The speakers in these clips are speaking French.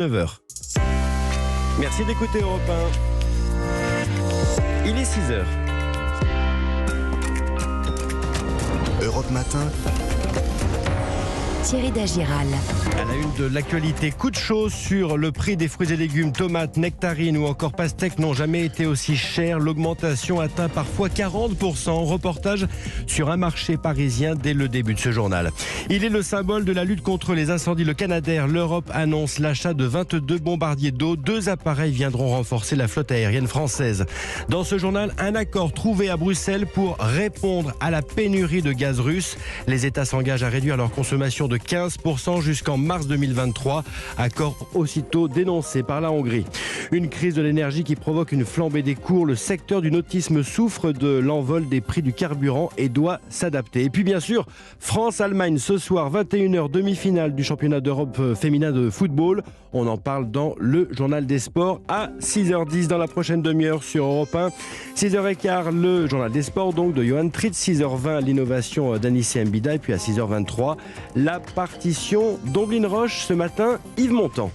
9h. Merci d'écouter Europe 1. Il est 6h. Europe Matin. Thierry Dagiral. À la une de l'actualité, coup de chaud sur le prix des fruits et légumes, tomates, nectarines ou encore pastèques n'ont jamais été aussi chers. L'augmentation atteint parfois 40%. Reportage sur un marché parisien dès le début de ce journal. Il est le symbole de la lutte contre les incendies. Le Canadair, l'Europe annonce l'achat de 22 bombardiers d'eau. 2 appareils viendront renforcer la flotte aérienne française. Dans ce journal, un accord trouvé à Bruxelles pour répondre à la pénurie de gaz russe. Les États s'engagent à réduire leur consommation de 15% jusqu'en mars 2023. Accord aussitôt dénoncé par la Hongrie. Une crise de l'énergie qui provoque une flambée des cours. Le secteur du nautisme souffre de l'envol des prix du carburant et doit s'adapter. Et puis bien sûr, France-Allemagne ce soir, 21h, demi-finale du championnat d'Europe féminin de football. On en parle dans le journal des sports à 6h10 dans la prochaine demi-heure sur Europe 1. 6h15, le journal des sports donc de Johan Tritz. 6h20, l'innovation d'Anissé Mbida. Et puis à 6h23, la partition d'Omblin Roche ce matin, Yves Montand.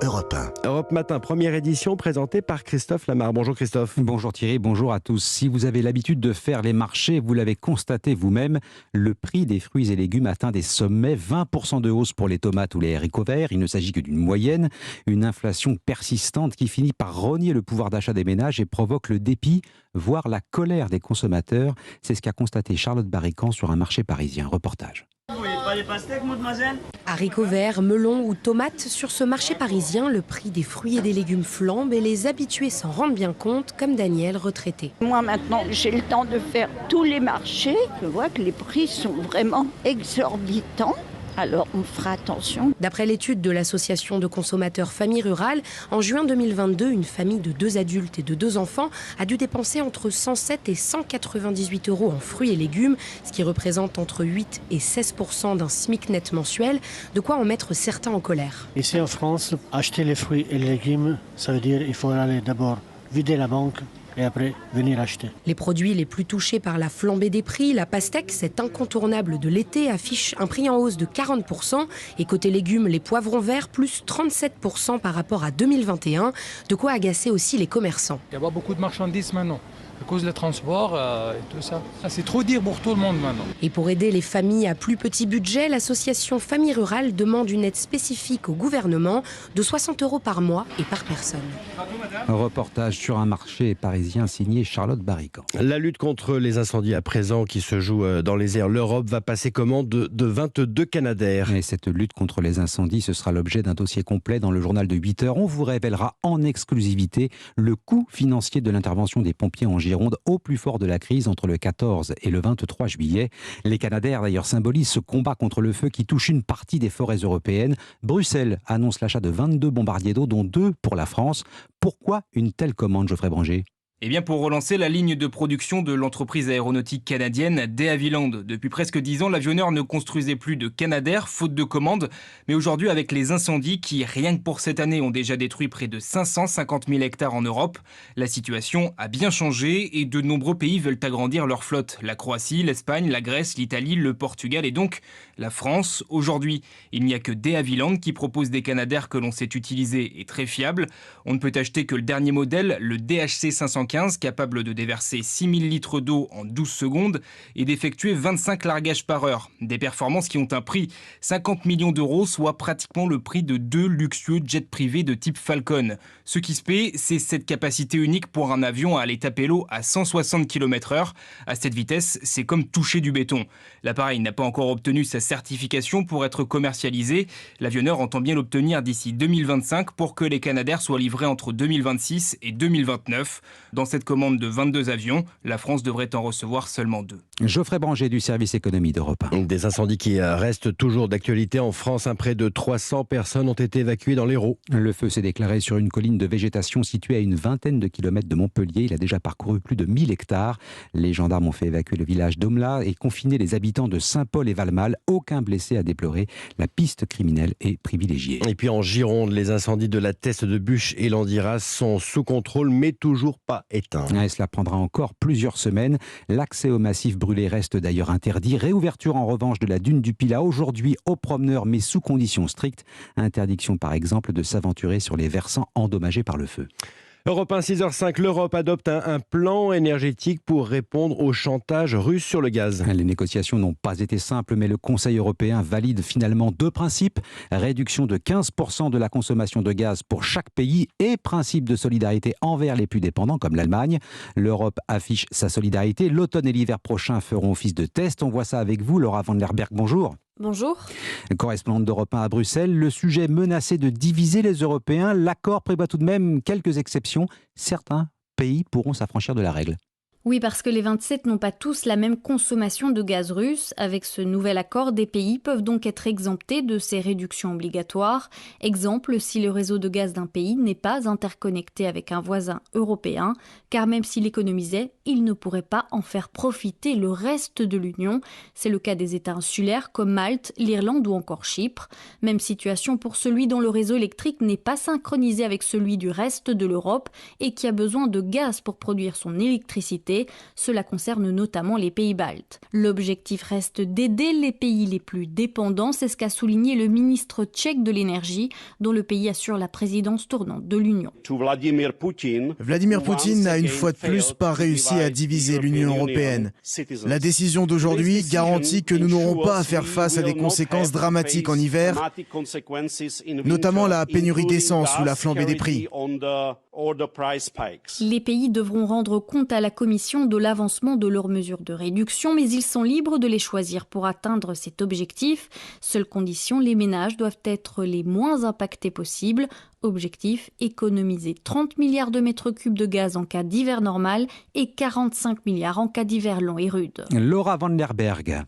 Europe 1. Europe Matin, première édition présentée par Christophe Lamar. Bonjour Christophe. Bonjour Thierry, bonjour à tous. Si vous avez l'habitude de faire les marchés, vous l'avez constaté vous-même, le prix des fruits et légumes atteint des sommets, 20% de hausse pour les tomates ou les haricots verts. Il ne s'agit que d'une moyenne, une inflation persistante qui finit par rogner le pouvoir d'achat des ménages et provoque le dépit, voire la colère des consommateurs. C'est ce qu'a constaté Charlotte Barrican sur un marché parisien. Reportage. Vous voulez pas les pastèques, mademoiselle ? Haricots verts, melons ou tomates, sur ce marché parisien, le prix des fruits et des légumes flambe et les habitués s'en rendent bien compte, comme Daniel, retraité. Moi maintenant, j'ai le temps de faire tous les marchés. Je vois que les prix sont vraiment exorbitants. Alors on fera attention. D'après l'étude de l'association de consommateurs Famille Rurale, en juin 2022, une famille de 2 adultes et de 2 enfants a dû dépenser entre 107 et 198 euros en fruits et légumes, ce qui représente entre 8 et 16% d'un SMIC net mensuel, de quoi en mettre certains en colère. Ici en France, acheter les fruits et les légumes, ça veut dire qu'il faut aller d'abord vider la banque et après venir acheter. Les produits les plus touchés par la flambée des prix, la pastèque, cet incontournable de l'été, affiche un prix en hausse de 40%. Et côté légumes, les poivrons verts, plus 37% par rapport à 2021. De quoi agacer aussi les commerçants. Il y a beaucoup de marchandises maintenant, à cause du transport et tout ça. C'est trop dire pour tout le monde maintenant. Et pour aider les familles à plus petit budget, l'association Famille Rurale demande une aide spécifique au gouvernement de 60 euros par mois et par personne. Un reportage sur un marché parisien signé Charlotte Barrican. La lutte contre les incendies à présent qui se joue dans les airs. L'Europe va passer commande de 22 Canadair. Et cette lutte contre les incendies, ce sera l'objet d'un dossier complet dans le journal de 8h. On vous révélera en exclusivité le coût financier de l'intervention des pompiers en Gironde au plus fort de la crise entre le 14 et le 23 juillet. Les Canadair d'ailleurs symbolisent ce combat contre le feu qui touche une partie des forêts européennes. Bruxelles annonce l'achat de 22 bombardiers d'eau, dont 2 pour la France. Pourquoi une telle commande, Geoffrey Branger ? Eh bien, pour relancer la ligne de production de l'entreprise aéronautique canadienne De Havilland. Depuis presque 10 ans, l'avionneur ne construisait plus de Canadair, faute de commandes. Mais aujourd'hui, avec les incendies qui, rien que pour cette année, ont déjà détruit près de 550 000 hectares en Europe, la situation a bien changé et de nombreux pays veulent agrandir leur flotte. La Croatie, l'Espagne, la Grèce, l'Italie, le Portugal et donc la France. Aujourd'hui, il n'y a que De Havilland qui propose des Canadair que l'on sait utiliser et très fiables. On ne peut acheter que le dernier modèle, le DHC 515, capable de déverser 6000 litres d'eau en 12 secondes et d'effectuer 25 largages par heure. Des performances qui ont un prix, 50 millions d'euros, soit pratiquement le prix de 2 luxueux jets privés de type Falcon. Ce qui se paie, c'est cette capacité unique pour un avion à aller taper l'eau à 160 km/h. À cette vitesse, c'est comme toucher du béton. L'appareil n'a pas encore obtenu sa certification pour être commercialisé. L'avionneur entend bien l'obtenir d'ici 2025 pour que les Canadair soient livrés entre 2026 et 2029. Dans cette commande de 22 avions, la France devrait en recevoir seulement 2. Geoffrey Branger du service économie d'Europe 1. Des incendies qui restent toujours d'actualité en France. Près de 300 personnes ont été évacuées dans l'Hérault. Le feu s'est déclaré sur une colline de végétation située à une vingtaine de kilomètres de Montpellier. Il a déjà parcouru plus de 1000 hectares. Les gendarmes ont fait évacuer le village d'Omla et confiné les habitants de Saint-Paul et Valmal. Aucun blessé à déplorer. La piste criminelle est privilégiée. Et puis en Gironde, les incendies de la Teste de Buch et l'Andiras sont sous contrôle, mais toujours pas éteint. Et cela prendra encore plusieurs semaines. L'accès au massif brûlé reste d'ailleurs interdit. Réouverture en revanche de la dune du Pilat aujourd'hui aux promeneurs, mais sous conditions strictes. Interdiction par exemple de s'aventurer sur les versants endommagés par le feu. Europe 1, 6h05, l'Europe adopte un plan énergétique pour répondre au chantage russe sur le gaz. Les négociations n'ont pas été simples, mais le Conseil européen valide finalement 2 principes. Réduction de 15% de la consommation de gaz pour chaque pays et principe de solidarité envers les plus dépendants comme l'Allemagne. L'Europe affiche sa solidarité. L'automne et l'hiver prochains feront office de test. On voit ça avec vous, Laura van der Berg, bonjour. Bonjour. Correspondante d'Europe 1 à Bruxelles, le sujet menacé de diviser les Européens, l'accord prévoit tout de même quelques exceptions. Certains pays pourront s'affranchir de la règle. Oui, parce que les 27 n'ont pas tous la même consommation de gaz russe. Avec ce nouvel accord, des pays peuvent donc être exemptés de ces réductions obligatoires. Exemple, si le réseau de gaz d'un pays n'est pas interconnecté avec un voisin européen, car même s'il économisait, il ne pourrait pas en faire profiter le reste de l'Union. C'est le cas des États insulaires comme Malte, l'Irlande ou encore Chypre. Même situation pour celui dont le réseau électrique n'est pas synchronisé avec celui du reste de l'Europe et qui a besoin de gaz pour produire son électricité. Cela concerne notamment les pays baltes. L'objectif reste d'aider les pays les plus dépendants, c'est ce qu'a souligné le ministre tchèque de l'énergie, dont le pays assure la présidence tournante de l'Union. Vladimir Poutine n'a une fois de plus pas réussi à diviser l'Union européenne. La décision d'aujourd'hui garantit que nous n'aurons pas à faire face à des conséquences dramatiques en hiver, notamment la pénurie d'essence ou la flambée des prix. Les pays devront rendre compte à la Commission de l'avancement de leurs mesures de réduction, mais ils sont libres de les choisir pour atteindre cet objectif. Seule condition, les ménages doivent être les moins impactés possibles. Objectif, économiser 30 milliards de mètres cubes de gaz en cas d'hiver normal et 45 milliards en cas d'hiver long et rude. Laura van der Berg.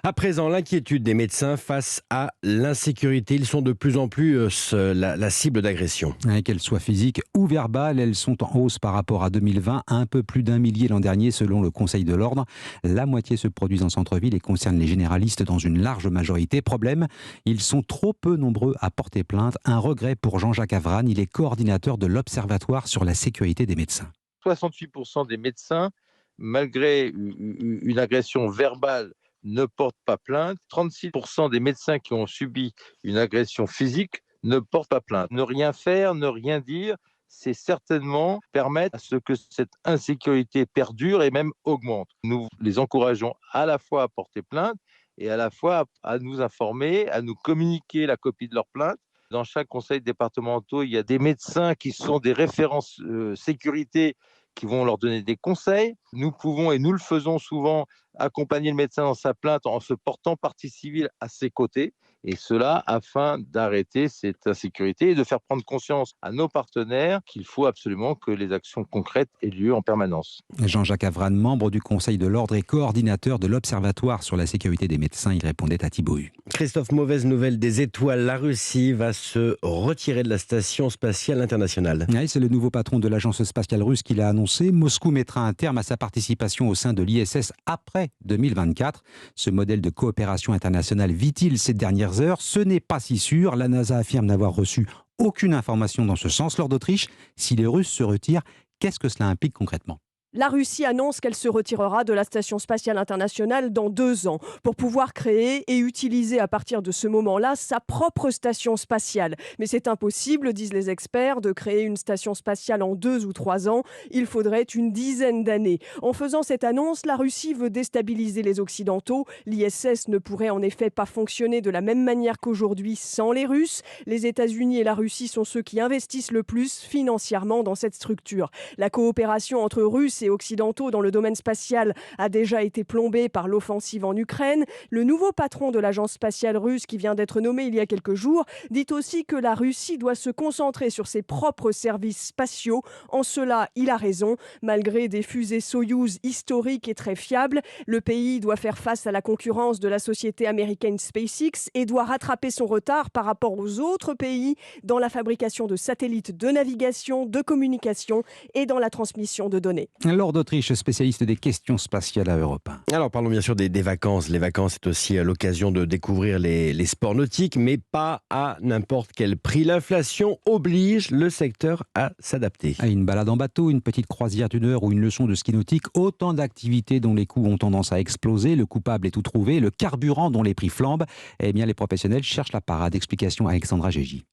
À présent, l'inquiétude des médecins face à l'insécurité. Ils sont de plus en plus la cible d'agressions. Qu'elles soient physiques ou verbales, elles sont en hausse par rapport à 2020. Un peu plus d'1 millier l'an dernier selon le Conseil de l'Ordre. La moitié se produisent en centre-ville et concernent les généralistes dans une large majorité. Problème, ils sont trop peu nombreux à porter plainte. Un regret pour Jean-Jacques Avran. Il est coordinateur de l'Observatoire sur la sécurité des médecins. 68% des médecins, malgré une agression verbale, ne portent pas plainte. 36% des médecins qui ont subi une agression physique ne portent pas plainte. Ne rien faire, ne rien dire, c'est certainement permettre à ce que cette insécurité perdure et même augmente. Nous les encourageons à la fois à porter plainte et à la fois à nous informer, à nous communiquer la copie de leur plainte. Dans chaque conseil départemental, il y a des médecins qui sont des références sécurité qui vont leur donner des conseils. Nous pouvons, et nous le faisons souvent, accompagner le médecin dans sa plainte en se portant partie civile à ses côtés, et cela afin d'arrêter cette insécurité et de faire prendre conscience à nos partenaires qu'il faut absolument que les actions concrètes aient lieu en permanence. Jean-Jacques Avran, membre du Conseil de l'Ordre et coordinateur de l'Observatoire sur la sécurité des médecins, il répondait à Thibaut Hu. Christophe, mauvaise nouvelle des étoiles. La Russie va se retirer de la Station spatiale internationale. Oui, c'est le nouveau patron de l'agence spatiale russe qui l'a annoncé. Moscou mettra un terme à sa participation au sein de l'ISS après 2024. Ce modèle de coopération internationale vit-il ces dernières heures? Ce n'est pas si sûr. La NASA affirme n'avoir reçu aucune information dans ce sens. Lors d'Autriche, si les Russes se retirent, qu'est-ce que cela implique concrètement? La Russie annonce qu'elle se retirera de la Station spatiale internationale dans 2 ans pour pouvoir créer et utiliser à partir de ce moment-là sa propre station spatiale. Mais c'est impossible, disent les experts, de créer une station spatiale en 2 ou 3 ans. Il faudrait une dizaine d'années. En faisant cette annonce, la Russie veut déstabiliser les Occidentaux. L'ISS ne pourrait en effet pas fonctionner de la même manière qu'aujourd'hui sans les Russes. Les États-Unis et la Russie sont ceux qui investissent le plus financièrement dans cette structure. La coopération entre Russes et Occidentaux dans le domaine spatial a déjà été plombée par l'offensive en Ukraine. Le nouveau patron de l'agence spatiale russe qui vient d'être nommé il y a quelques jours dit aussi que la Russie doit se concentrer sur ses propres services spatiaux. En cela, il a raison. Malgré des fusées Soyouz historiques et très fiables, le pays doit faire face à la concurrence de la société américaine SpaceX et doit rattraper son retard par rapport aux autres pays dans la fabrication de satellites de navigation, de communication et dans la transmission de données. Laure d'Autriche, spécialiste des questions spatiales à Europe 1. Alors parlons bien sûr des vacances. Les vacances, c'est aussi l'occasion de découvrir les sports nautiques, mais pas à n'importe quel prix. L'inflation oblige le secteur à s'adapter. Une balade en bateau, une petite croisière d'une heure ou une leçon de ski nautique, autant d'activités dont les coûts ont tendance à exploser. Le coupable est tout trouvé, le carburant dont les prix flambent. Eh bien, les professionnels cherchent la parade. Explication Alexandra Gégy.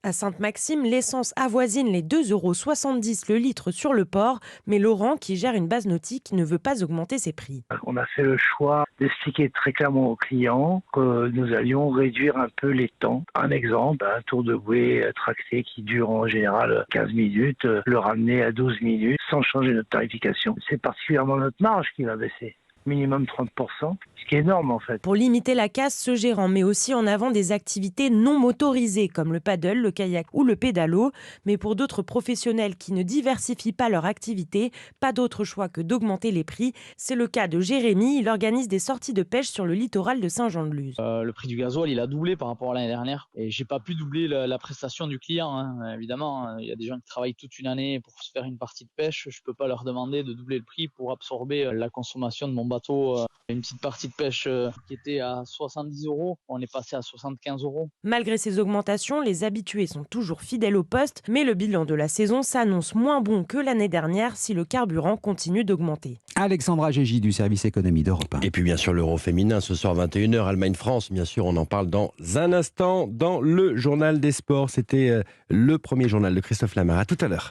À Sainte-Maxime, l'essence avoisine les 2,70 € le litre sur le port, mais Laurent, qui gère une base nautique, ne veut pas augmenter ses prix. On a fait le choix d'expliquer très clairement aux clients que nous allions réduire un peu les temps. Un exemple, un tour de bouée tracté qui dure en général 15 minutes, le ramener à 12 minutes sans changer notre tarification. C'est particulièrement notre marge qui va baisser. Minimum 30%, ce qui est énorme en fait. Pour limiter la casse, ce gérant met aussi en avant des activités non motorisées comme le paddle, le kayak ou le pédalo. Mais pour d'autres professionnels qui ne diversifient pas leur activité, pas d'autre choix que d'augmenter les prix. C'est le cas de Jérémy, il organise des sorties de pêche sur le littoral de Saint-Jean-de-Luz. Le prix du gasoil, il a doublé par rapport à l'année dernière et j'ai pas pu doubler la prestation du client. Évidemment, il y a des gens qui travaillent toute une année pour se faire une partie de pêche. Je peux pas leur demander de doubler le prix pour absorber la consommation de mon bateau. Une petite partie de pêche qui était à 70 €, on est passé à 75 €. Malgré ces augmentations, les habitués sont toujours fidèles au poste, mais le bilan de la saison s'annonce moins bon que l'année dernière si le carburant continue d'augmenter. Alexandra Gégy du service économie d'Europe 1. Et puis bien sûr l'Euro féminin ce soir 21 h, Allemagne-France. Bien sûr, on en parle dans un instant dans le journal des sports. C'était le premier journal de Christophe Lamar. À tout à l'heure.